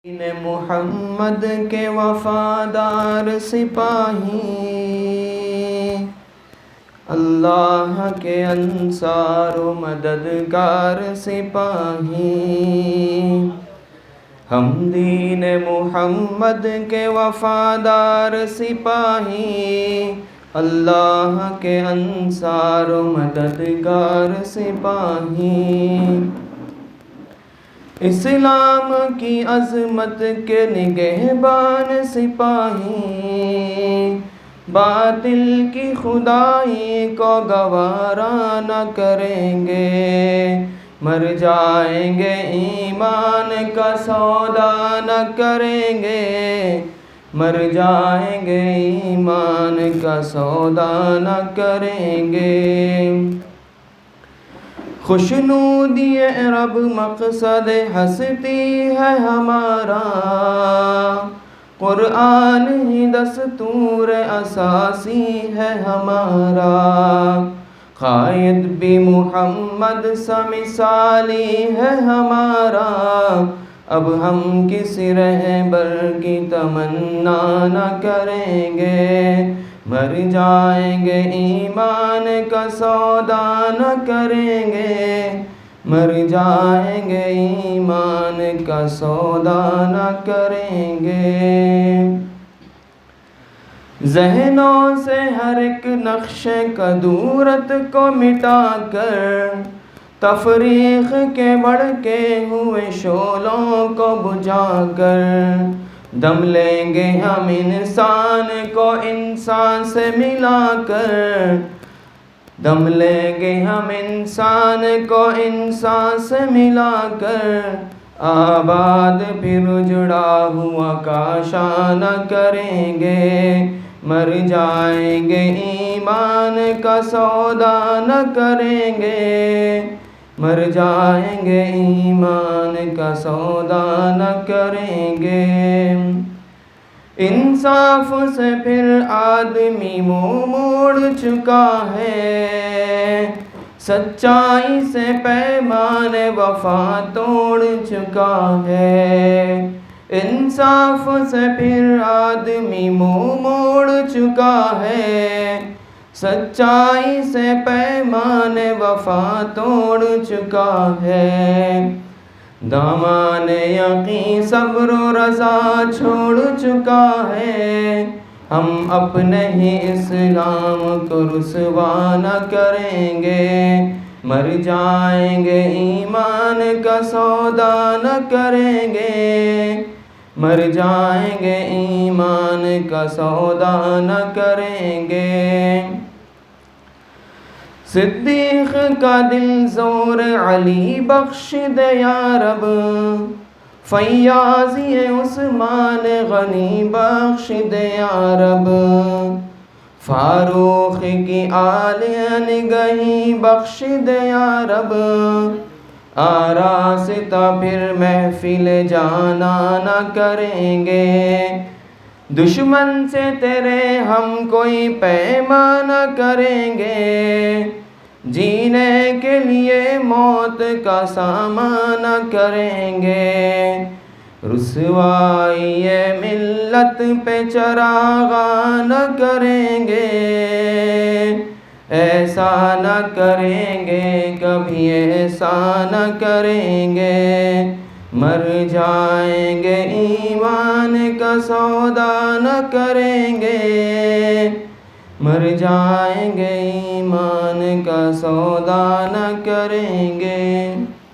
دین محمد کے وفادار سپاہی، اللہ کے انصار و مددگار سپاہی، ہم دین محمد کے وفادار سپاہی، اللہ کے انصار و مددگار سپاہی، اسلام کی عظمت کے نگہبان سپاہی، باطل کی خدائی کو گوارا نہ کریں گے، مر جائیں گے ایمان کا سودا نہ کریں گے، مر جائیں گے ایمان کا سودا نہ کریں گے، خوشنودی رب مقصد ہستی ہے ہمارا، قرآن ہی دستور اساسی ہے ہمارا، قائد بھی محمد سا مثالی ہے ہمارا، اب ہم کسی رہبر کی تمنا نہ کریں گے، مر جائیں گے ایمان کا سودا نہ کریں گے، مر جائیں گے ایمان کا سودا نہ کریں گے، ذہنوں سے ہر ایک نقش کدورت کو مٹا کر، تفریق کے بھڑکے ہوئے شعلوں کو بجھا کر، دم لیں گے ہم انسان کو انسان سے ملا کر، دم لیں گے ہم انسان کو انسان سے ملا کر، آباد پھر اجڑا ہوا کاشا نہ کریں گے، مر جائیں گے ایمان کا سودا نہ کریں گے، مر جائیں گے ایمان کا سودا نہ کریں گے، انصاف سے پھر آدمی منہ موڑ چکا ہے، سچائی سے پیمان وفا توڑ چکا ہے، انصاف سے پھر آدمی منہ موڑ چکا ہے، سچائی سے پیمان وفا توڑ چکا ہے، دامان یقین صبر و رضا چھوڑ چکا ہے، ہم اپنے ہی اسلام کو رسوا نہ کریں گے، مر جائیں گے ایمان کا سودا نہ کریں گے، مر جائیں گے ایمان کا سودا نہ کریں گے، صدیق کا دل زور علی بخش دے یا رب، فیاضی عثمان غنی بخش دے یا رب، فاروق کی عالیہ نگہی بخش دے یا رب، آراستہ پھر محفل جانا نہ کریں گے، دشمن سے تیرے ہم کوئی پیمان نہ کریں گے، جینے کے لیے موت کا سامنا کریں گے، رسوائی ملت پہ چراغاں نہ کریں گے، ایسا نہ کریں گے کبھی ایسا نہ کریں گے، مر جائیں گے ایمان کا سودا نہ کریں گے، مر جائیں گے ایمان کا سودا نہ کریں گے۔